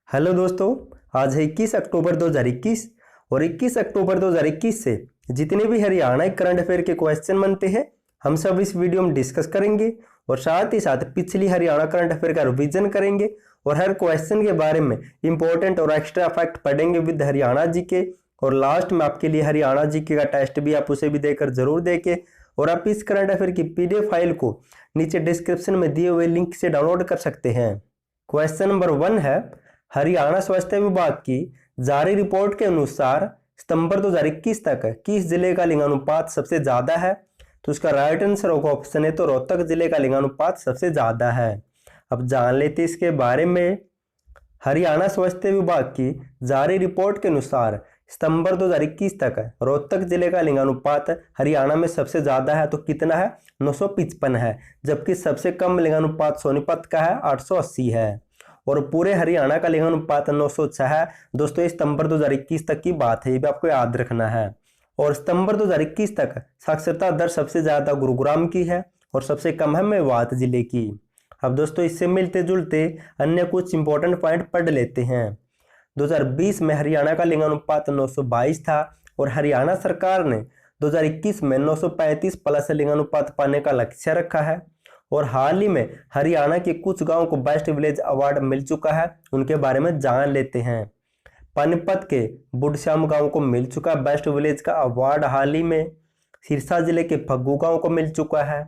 Hello दोस्तों, आज है 21 अक्टूबर 2021 और 21 अक्टूबर 2021 से जितने भी हरियाणा करंट अफेयर के क्वेश्चन बनते हैं हम सब इस वीडियो में डिस्कस करेंगे और साथ ही साथ पिछली हरियाणा करंट अफेयर का रिवीजन करेंगे और हर क्वेश्चन के बारे में इंपॉर्टेंट और एक्स्ट्रा फैक्ट पढ़ेंगे विद हरियाणा जीके। और लास्ट में आपके लिए हरियाणा जीके का टेस्ट भी आप उसे भी देकर जरूर देखें। और आप इस करंट अफेयर की पीडीएफ फाइल को नीचे डिस्क्रिप्शन में दिए हुए लिंक से डाउनलोड कर सकते हैं। क्वेश्चन नंबर 1 है, हरियाणा स्वास्थ्य विभाग की जारी रिपोर्ट के अनुसार सितंबर 2021 तक किस जिले का लिंगानुपात सबसे ज्यादा है? तो इसका राइट आंसर होगा ऑप्शन है तो रोहतक जिले का लिंगानुपात सबसे ज्यादा है। अब जान लेते इसके बारे में। हरियाणा स्वास्थ्य विभाग की जारी रिपोर्ट के अनुसार सितंबर 2021 तक रोहतक जिले का लिंगानुपात हरियाणा में सबसे ज्यादा है। तो कितना है? 955 है। जबकि सबसे कम लिंगानुपात सोनीपत का है, 880 है। और पूरे हरियाणा का लिंगानुपात 906 है। दोस्तों ये सितंबर 2021 तक की बात है, ये भी आपको याद रखना है। और सितंबर 2021 तक साक्षरता दर सबसे ज्यादा गुरुग्राम की है और सबसे कम है मेवात जिले की। अब दोस्तों इससे मिलते जुलते अन्य कुछ इंपॉर्टेंट पॉइंट पढ़ लेते हैं। 2020 में हरियाणा का लिंगानुपात 922 था और हरियाणा सरकार ने 2021 में 935 प्लस लिंगानुपात पाने का लक्ष्य रखा है। और हाल ही में हरियाणा के कुछ गांवों को बेस्ट विलेज अवार्ड मिल चुका है, उनके बारे में जान लेते हैं। पानीपत के बुढ़श्याम गांव को मिल चुका है बेस्ट विलेज का अवार्ड हाल ही में। सिरसा जिले के फग्गू गांव को मिल चुका है।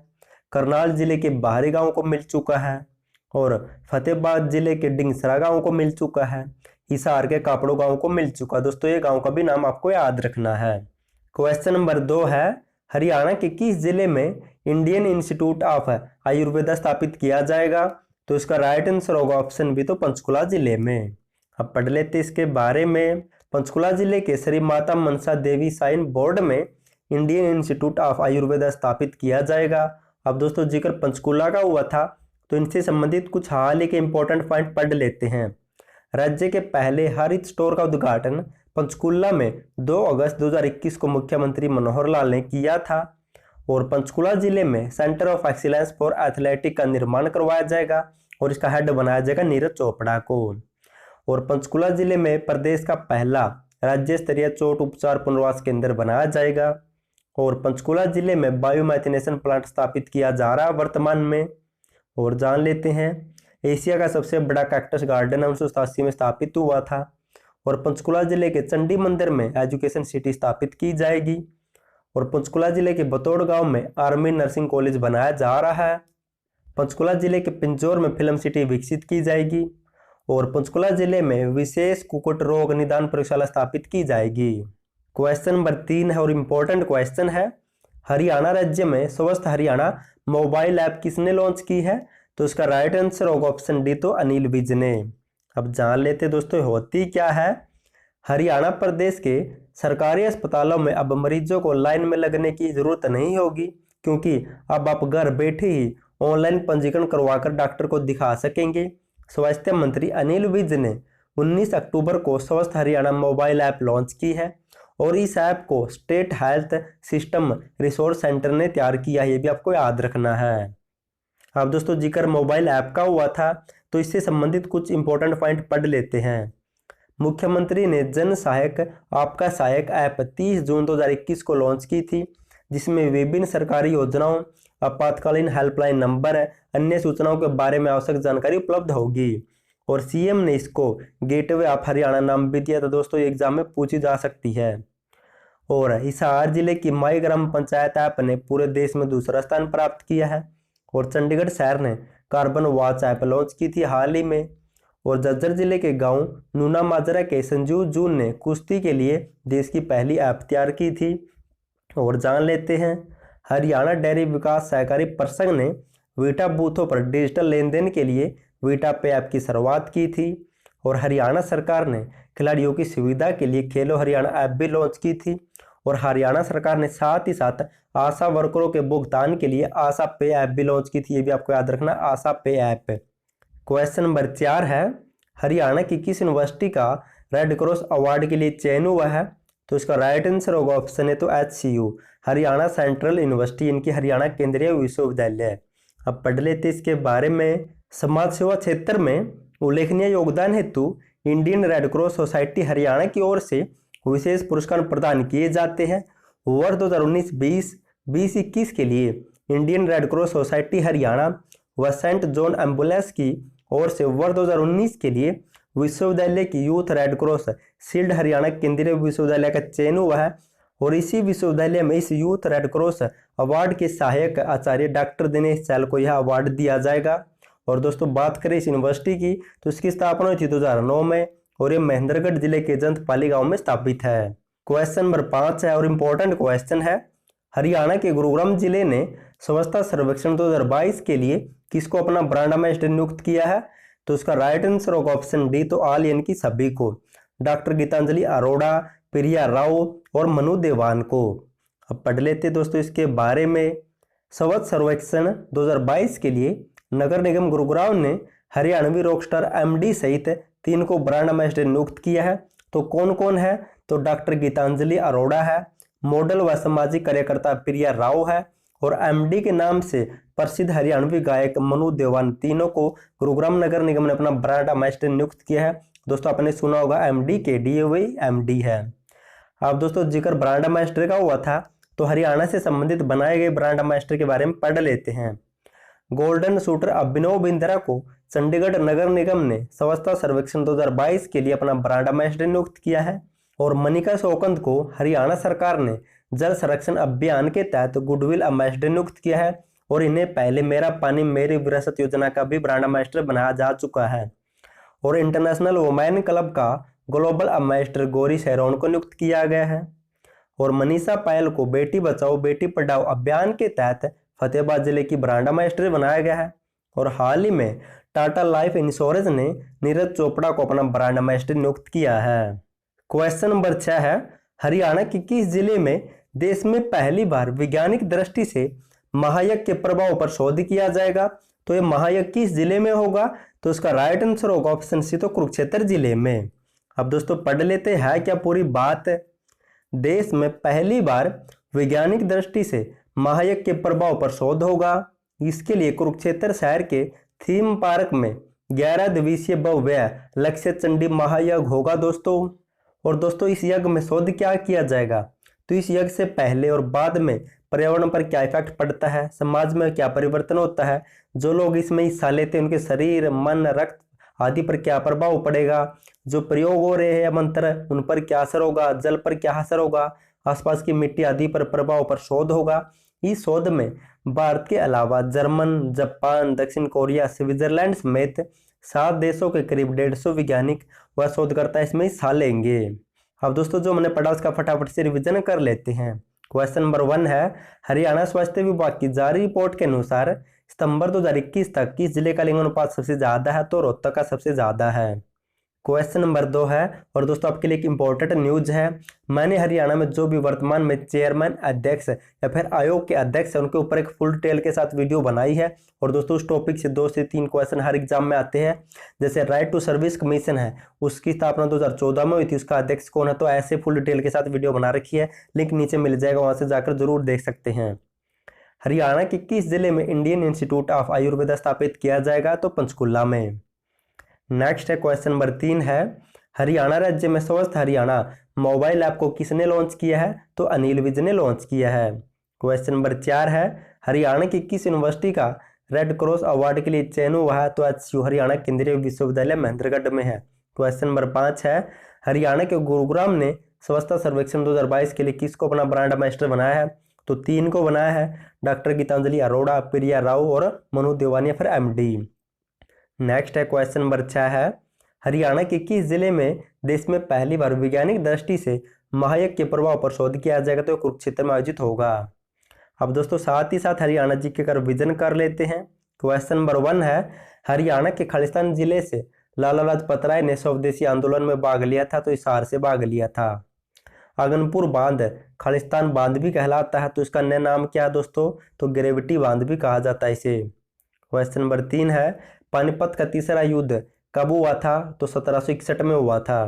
करनाल जिले के बाहरी गांव को मिल चुका है और फतेहाबाद जिले के डिंगसरा गांव को मिल चुका है। हिसार के कापड़ो गांव को मिल चुका है। दोस्तों ये गांव का भी नाम आपको याद रखना है। क्वेश्चन नंबर 2 है, हरियाणा के किस जिले में इंडियन इंस्टीट्यूट ऑफ आयुर्वेदा स्थापित किया जाएगा? तो इसका राइट आंसर होगा ऑप्शन बी तो पंचकुला जिले में। अब पढ़ लेते इसके बारे में। पंचकुला जिले के श्री माता मनसा देवी साइन बोर्ड में इंडियन इंस्टीट्यूट ऑफ आयुर्वेदा स्थापित किया जाएगा। अब दोस्तों जिक्र पंचकुला का हुआ था तो इनसे संबंधित कुछ हाल ही के इंपॉर्टेंट पॉइंट पढ़ लेते हैं। राज्य के पहले हरित स्टोर का उद्घाटन पंचकुला में 2 अगस्त 2021 को मुख्यमंत्री मनोहर लाल ने किया था। और पंचकुला जिले में centre of excellence for athletic का निर्माण करवाया जाएगा और इसका हेड बनाया जाएगा नीरज चोपड़ा को। और पंचकुला जिले में प्रदेश का पहला राज्य स्तरीय चोट उपचार पुनर्वास केंद्र बनाया जाएगा। और पंचकुला जिले में बायोमैथिनेशन प्लांट स्थापित किया जा रहा है वर्तमान में। और जान लेते हैं, एशिया का सबसे बड़ा कैक्टस गार्डन 1987 में स्थापित हुआ था। और पंचकुला जिले के चंडी मंदिर में एजुकेशन सिटी स्थापित की जाएगी। और पंचकुला जिले के बतौड़ गांव में आर्मी नर्सिंग कॉलेज बनाया जा रहा है। पंचकुला जिले के पिंजौर में फिल्म सिटी विकसित की जाएगी। और पंचकुला जिले में विशेष कुक्कुट रोग निदान प्रयोगशाला स्थापित की जाएगी। क्वेश्चन नंबर 3 है और इम्पोर्टेंट क्वेश्चन है, हरियाणा राज्य में स्वस्थ हरियाणा मोबाइल ऐप किसने लॉन्च की है? तो इसका राइट आंसर होगा ऑप्शन डी तो अनिल विज ने। अब जान लेते दोस्तों होती क्या है। हरियाणा प्रदेश के सरकारी अस्पतालों में अब मरीजों को लाइन में लगने की जरूरत नहीं होगी, क्योंकि अब आप घर बैठे ही ऑनलाइन पंजीकरण करवाकर डॉक्टर को दिखा सकेंगे। स्वास्थ्य मंत्री अनिल विज ने 19 अक्टूबर को स्वस्थ हरियाणा मोबाइल ऐप लॉन्च की है और इस ऐप को state health system resource centre ने तैयार किया है, ये भी आपको याद रखना है। अब दोस्तों जिक्र मोबाइल ऐप का हुआ था तो इससे संबंधित कुछ इंपॉर्टेंट पॉइंट पढ़ लेते हैं। मुख्यमंत्री ने जन सहायक आपका सहायक ऐप 30 जून 2021 को लॉन्च की थी, जिसमें विभिन्न सरकारी योजनाओं, आपातकालीन हेल्पलाइन नंबर, अन्य सूचनाओं के बारे में आवश्यक जानकारी उपलब्ध होगी। और सीएम ने इसको गेटवे ऑफ हरियाणा नाम भी दिया। तो दोस्तों ये एग्जाम में पूछी जा सकती है। और हिसार जिले की माई ग्राम पंचायत ऐप ने पूरे देश में दूसरा स्थान प्राप्त किया है। और चंडीगढ़ शहर ने कार्बन वॉच ऐप लॉन्च की थी हाल ही में। और झज्जर जिले के गांव नूना माजरा के संजू जून ने कुश्ती के लिए देश की पहली ऐप तैयार की थी। और जान लेते हैं, हरियाणा डेयरी विकास सहकारी परिषद ने वीटा बूथों पर डिजिटल लेन देन के लिए वीटा पे ऐप की शुरुआत की थी। और हरियाणा सरकार ने खिलाड़ियों की सुविधा के लिए खेलो हरियाणा ऐप भी लॉन्च की थी। और हरियाणा सरकार ने साथ ही साथ आशा वर्करों के भुगतान के लिए आशा पे ऐप भी लॉन्च की थी, ये भी आपको याद रखना, आशा पे ऐप। क्वेश्चन नंबर 4 है, हरियाणा की किस यूनिवर्सिटी का रेड क्रॉस अवार्ड के लिए चयन हुआ है? तो इसका राइट आंसर होगा ऑप्शन है तो HCU, हरियाणा सेंट्रल यूनिवर्सिटी, इनकी हरियाणा केंद्रीय विश्वविद्यालय। अब पढ़ लेते इसके बारे में। समाज सेवा क्षेत्र में उल्लेखनीय योगदान हेतु Indian red cross society Haryana की ओर से विशेष पुरस्कार प्रदान किए जाते हैं। वर्ष 2019-20, 2021 के लिए Indian red cross society Haryana व सेंट जॉन एम्बुलेंस की ओर से वर्ष 2019 के लिए विश्वविद्यालय की youth red cross shield Haryana केंद्रीय विश्वविद्यालय का चयन हुआ है और इसी विश्वविद्यालय में इस यूथ रेड क्रॉस अवार्ड के सहायक आचार्य डॉक्टर दिनेश चहल को यह अवार्ड दिया जाएगा। और दोस्तों बात करें इस यूनिवर्सिटी की तो इसकी स्थापना हुई थी 2009 में और ये महेंद्रगढ़ जिले के जंतपाली गांव में स्थापित है। क्वेश्चन नंबर 5 है और इम्पोर्टेंट क्वेश्चन है, हरियाणा के गुरुग्राम जिले ने स्वच्छता सर्वेक्षण 2022 के लिए किसको अपना ब्रांड एम्बेसडर नियुक्त किया है? तो उसका राइट आंसर होगा ऑप्शन डी, तो ऑल यानी कि सभी को, डॉक्टर गीतांजलि अरोड़ा, प्रिया राव और मनु देवान को। अब पढ़ लेते दोस्तों इसके बारे में। स्वच्छ सर्वेक्षण 2022 के लिए नगर निगम गुरुग्राम ने हरियाणवी रॉकस्टार एमडी सहित 3 को ब्रांड एम्बेसडर नियुक्त किया है। तो कौन कौन है? तो डॉक्टर गीतांजलि अरोड़ा है, मॉडल व सामाजिक कार्यकर्ता प्रिया राव है और एमडी के नाम से प्रसिद्ध हरियाणवी गायक मनु देवान। तीनों को गुरुग्राम नगर निगम ने अपना ब्रांड एम्बेसडर नियुक्त किया है। दोस्तों आपने सुना होगा एमडी के डी वही एमडी है। अब दोस्तों जिक्र ब्रांड एम्बेसडर का हुआ था तो हरियाणा से संबंधित बनाए गए ब्रांड एम्बेसडर के बारे में पढ़ लेते हैं। गोल्डन शूटर अभिनव बिंद्रा को चंडीगढ़ नगर निगम ने स्वच्छता सर्वेक्षण 2022 के लिए अपना ब्रांड एम्बेसडर नियुक्त किया है और मनिका शौकंद को हरियाणा सरकार ने जल संरक्षण अभियान के तहत गुडविल एम्बेसडर नियुक्त किया है और इन्हें पहले मेरा पानी मेरी विरासत योजना का भी ब्रांड एम्बेसडर बनाया जा चुका है। और इंटरनेशनल वुमेन क्लब का ग्लोबल एम्बेसडर गौरी शेरोन को नियुक्त किया गया है और मनीषा पायल को बेटी बचाओ बेटी पढ़ाओ अभियान के तहत फतेहाबाद जिले की ब्रांड एम्बेसडर बनाया गया है। और हाल ही में टाटा लाइफ इंश्योरेंस ने नीरज चोपड़ा को अपना ब्रांड एम्बेसडर नियुक्त किया है। क्वेश्चन नंबर 6 है, हरियाणा के किस जिले में देश में पहली बार वैज्ञानिक दृष्टि से महायज्ञ के प्रभाव पर शोध किया जाएगा? तो ये महायज्ञ किस जिले में होगा? तो इसका राइट आंसर होगा ऑप्शन सी, तो कुरुक्षेत्र जिले में। अब दोस्तों पढ़ लेते हैं क्या पूरी बात। देश में पहली बार वैज्ञानिक दृष्टि से महायज्ञ के प्रभाव पर शोध होगा। इसके लिए कुरुक्षेत्र शहर के थीम पार्क में 11 दिवसीय भव्य लक्ष्य चंडी महायज्ञ होगा दोस्तों। और दोस्तों इस यज्ञ में शोध क्या किया जाएगा? तो इस यज्ञ से पहले और बाद में पर्यावरण पर क्या इफेक्ट पड़ता है, समाज में क्या परिवर्तन होता है, जो लोग इसमें हिस्सा लेते हैं उनके शरीर मन रक्त आदि पर क्या प्रभाव पड़ेगा, जो प्रयोग हो रहे हैं मंत्र उन पर क्या असर होगा, जल पर क्या असर होगा, आसपास की मिट्टी आदि पर प्रभाव पर शोध होगा। इस शोध में भारत के अलावा जर्मन, जापान, दक्षिण कोरिया, स्विट्जरलैंड समेत 7 देशों के करीब 150 वैज्ञानिक व शोधकर्ता इसमें हिस्सा लेंगे। अब दोस्तों जो मैंने पढ़ा उसका फटाफट से रिवीजन कर लेते हैं। क्वेश्चन नंबर 1 है, हरियाणा स्वास्थ्य विभाग की जारी रिपोर्ट के अनुसार सितंबर 2021 तक किस जिले का लिंगानुपात सबसे ज्यादा है? तो रोहतक का सबसे ज्यादा है। क्वेश्चन नंबर 2 है और दोस्तों आपके लिए एक इंपॉर्टेंट न्यूज है, मैंने हरियाणा में जो भी वर्तमान में चेयरमैन अध्यक्ष या फिर आयोग के अध्यक्ष है उनके ऊपर एक फुल डिटेल के साथ वीडियो बनाई है। और दोस्तों उस टॉपिक से 2 से 3 क्वेश्चन हर एग्जाम में आते हैं। जैसे राइट टू सर्विस कमीशन है, उसकी स्थापना 2014 में हुई थी, उसका अध्यक्ष कौन है? तो ऐसे फुल डिटेल के साथ वीडियो बना रखी है, लिंक नीचे मिल जाएगा, वहां से जाकर जरूर देख सकते हैं। हरियाणा के किस जिले में इंडियन इंस्टीट्यूट ऑफ आयुर्वेदा स्थापित किया जाएगा? तो पंचकुला में। नेक्स्ट है क्वेश्चन नंबर 3 है, हरियाणा राज्य में स्वस्थ हरियाणा मोबाइल ऐप को किसने लॉन्च किया है? तो अनिल विज ने लॉन्च किया है। क्वेश्चन नंबर 4 है, हरियाणा की किस यूनिवर्सिटी का रेड क्रॉस अवार्ड के लिए चयन हुआ है? तो एचयू हरियाणा केंद्रीय विश्वविद्यालय महेंद्रगढ़ में है। क्वेश्चन नंबर 5 है, हरियाणा के गुरुग्राम ने स्वच्छता सर्वेक्षण 2022 के लिए किसको अपना ब्रांड एम्बेसडर बनाया है? तो 3 को बनाया है, डॉक्टर गीतांजलि अरोड़ा, प्रिया राव और मनु देवान या फिर एमडी। नेक्स्ट है क्वेश्चन नंबर 6 है, हरियाणा के किस जिले में देश में पहली बार वैज्ञानिक दृष्टि से महायज्ञ के प्रभाव पर शोध किया जाएगा? तो कुरुक्षेत्र में आयोजित होगा। अब दोस्तों साथ ही साथ हरियाणा जी के रिवीजन कर लेते हैं। क्वेश्चन नंबर 1 है, हरियाणा के खालिस्तान जिले से लाला लाजपत राय ने स्वदेशी आंदोलन में भाग लिया था? तो हिसार से भाग लिया था। आगनपुर बांध खालिस्तान बांध भी कहलाता है, तो इसका नया नाम क्या है दोस्तों? तो ग्रेविटी बांध भी कहा जाता है इसे। क्वेश्चन नंबर 3 है, पानीपत का तीसरा युद्ध कब हुआ था? तो 1761 में हुआ था।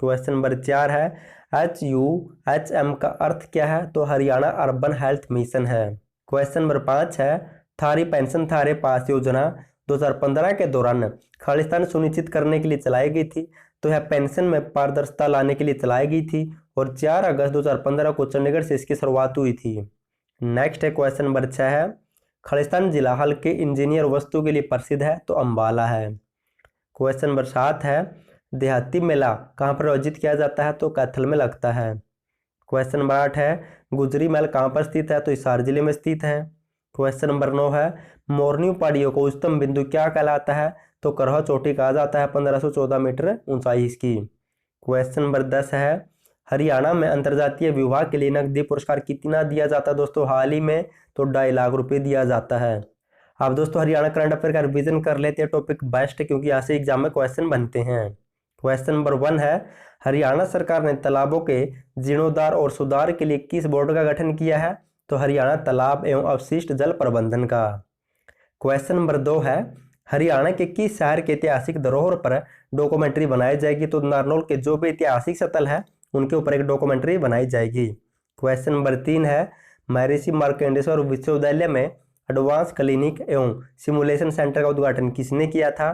क्वेश्चन नंबर 4 है, HUHM का अर्थ क्या है? तो हरियाणा अर्बन हेल्थ मिशन है। क्वेश्चन नंबर 5 है, थारी पेंशन थारे पास योजना 2015 के दौरान खालिस्तान सुनिश्चित करने के लिए चलाई गई थी, तो यह पेंशन में पारदर्शिता लाने के लिए चलाई गई थी और 4 अगस्त 2015 को चंडीगढ़ से इसकी शुरुआत हुई थी। नेक्स्ट है क्वेश्चन नंबर 6 है, खालिस्तान जिला हल्के इंजीनियर वस्तु के लिए प्रसिद्ध है, तो अम्बाला है। क्वेश्चन नंबर 7 है, देहाती मेला कहाँ पर आयोजित किया जाता है, तो कैथल में लगता है। क्वेश्चन नंबर 8 है, गुजरी महल कहाँ पर स्थित है, तो हिसार जिले में स्थित है। क्वेश्चन नंबर 9 है, मोरनी पहाड़ियों को उच्चतम बिंदु क्या कहलाता है, तो करहा चोटी कहा जाता है, 1514 मीटर ऊंचाई इसकी। क्वेश्चन नंबर 10 है, हरियाणा में अंतर्जातीय विवाह के लिए नकदी पुरस्कार कितना दिया जाता है दोस्तों हाल ही में, तो 2.5 लाख रुपए दिया जाता है। अब दोस्तों हरियाणा करंट अफेयर का रिवीजन कर लेते हैं, टॉपिक बेस्ट है क्योंकि यहाँ से एग्जाम में क्वेश्चन बनते हैं। क्वेश्चन नंबर 1 है, हरियाणा सरकार ने तालाबों के जीर्णोद्धार और सुधार के लिए किस बोर्ड का गठन किया है, तो हरियाणा तालाब एवं अपशिष्ट जल प्रबंधन का। क्वेश्चन नंबर 2 है, हरियाणा के किस शहर के ऐतिहासिक धरोहर पर डॉक्यूमेंट्री बनाई जाएगी, तो नारनौल के जो भी ऐतिहासिक स्थल है उनके ऊपर एक डॉक्यूमेंट्री बनाई जाएगी। क्वेश्चन नंबर 3 है, महर्षि मार्कंडेश्वर विश्वविद्यालय में एडवांस क्लिनिक एवं सिमुलेशन सेंटर का उद्घाटन किसने किया था,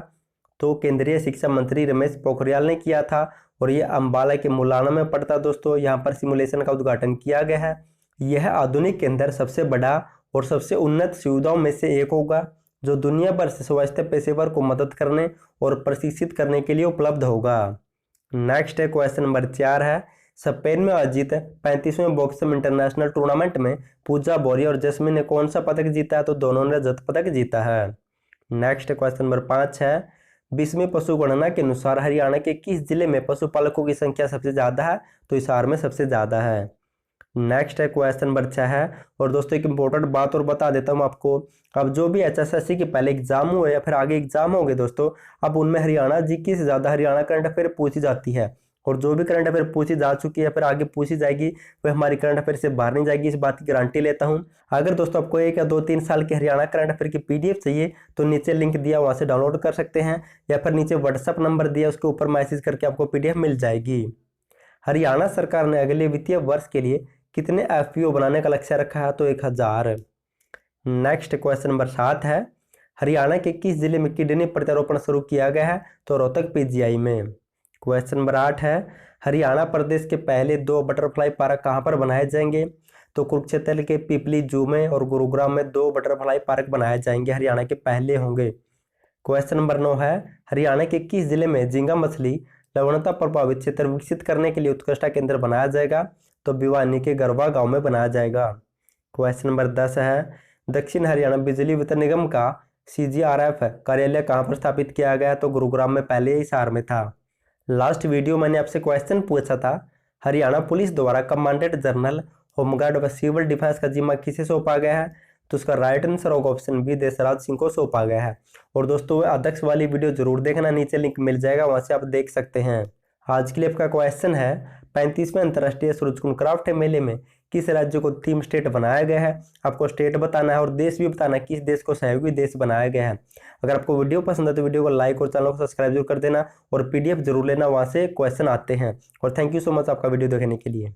तो केंद्रीय शिक्षा मंत्री रमेश पोखरियाल ने किया था और ये अम्बाला के मुलाना में पड़ता है दोस्तों। यहाँ पर सिमुलेशन का उद्घाटन किया गया है। यह आधुनिक केंद्र सबसे बड़ा और सबसे उन्नत सुविधाओं में से एक होगा जो दुनिया भर से स्वास्थ्य पेशेवर को मदद करने और प्रशिक्षित करने के लिए उपलब्ध होगा। नेक्स्ट है क्वेश्चन नंबर 4 है, स्पेन में आयोजित 35वें बॉक्सिंग इंटरनेशनल टूर्नामेंट में पूजा बोरी और जस्मीन ने कौन सा पदक जीता है, तो दोनों ने रजत पदक जीता है। नेक्स्ट क्वेश्चन नंबर 5 है, 20वीं पशु गणना के अनुसार हरियाणा के किस जिले में पशुपालकों की संख्या सबसे ज्यादा है, तो हिसार में सबसे ज्यादा है। नेक्स्ट है क्वेश्चन नंबर 6 है, और दोस्तों एक इंपॉर्टेंट बात और बता देता हूँ आपको, अब जो भी HSSC के पहले एग्जाम हुए या फिर आगे एग्जाम होंगे दोस्तों, अब उनमें हरियाणा जीके से ज्यादा हरियाणा करंट अफेयर पूछी जाती है और जो भी करंट अफेयर पूछी जा चुकी है फिर आगे पूछी जाएगी वह हमारी करंट अफेयर से बाहर नहीं जाएगी, इस बात की गारंटी लेता हूं। अगर दोस्तों आपको 1 या 2-3 साल के हरियाणा करंट अफेयर की PDF चाहिए तो नीचे लिंक दिया वहां से डाउनलोड कर सकते हैं या फिर नीचे व्हाट्सअप नंबर दिया उसके ऊपर मैसेज करके आपको PDF मिल जाएगी। हरियाणा सरकार ने अगले वित्तीय वर्ष के लिए कितने FPO बनाने का लक्ष्य रखा है, तो 1000। नेक्स्ट क्वेश्चन नंबर 7 है, हरियाणा के किस जिले में किडनी प्रत्यारोपण शुरू किया गया है, तो रोहतक PGI में। क्वेश्चन नंबर 8 है, हरियाणा प्रदेश के पहले 2 बटरफ्लाई पार्क कहाँ पर बनाए जाएंगे, तो कुरुक्षेत्र के पिपली जू में और गुरुग्राम में 2 बटरफ्लाई पार्क बनाए जाएंगे, हरियाणा के पहले होंगे। क्वेश्चन नंबर 9 है, हरियाणा के किस जिले में झींगा मछली लवणता प्रभावित क्षेत्र विकसित करने के लिए उत्कृष्टता केंद्र बनाया जाएगा, तो भिवानी के गरवा गांव में बनाया जाएगा। क्वेश्चन नंबर 10 है, दक्षिण हरियाणा बिजली वितरण निगम का CGRF कार्यालय कहाँ पर स्थापित किया गया, तो गुरुग्राम में, पहले हिसार में था। लास्ट वीडियो मैंने आपसे क्वेश्चन पूछा था, हरियाणा पुलिस द्वारा कमांडेंट जनरल होमगार्ड व सिविल डिफेंस का जिम्मा किसे सौंपा गया है, तो उसका राइट आंसर होगा ऑप्शन बी, देशराज सिंह को सौंपा गया है। और दोस्तों अध्यक्ष वाली वीडियो जरूर देखना, नीचे लिंक मिल जाएगा वहां से आप देख सकते हैं। आज के लिए आपका क्वेश्चन है, 35वें अंतर्राष्ट्रीय सूरजकुंड क्राफ्ट मेले में किस राज्य को थीम स्टेट बनाया गया है, आपको स्टेट बताना है और देश भी बताना है किस देश को सहयोगी देश बनाया गया है। अगर आपको वीडियो पसंद है तो वीडियो को लाइक और चैनल को सब्सक्राइब जरूर कर देना और PDF जरूर लेना, वहां से क्वेश्चन आते हैं। और थैंक यू सो मच आपका वीडियो देखने के लिए।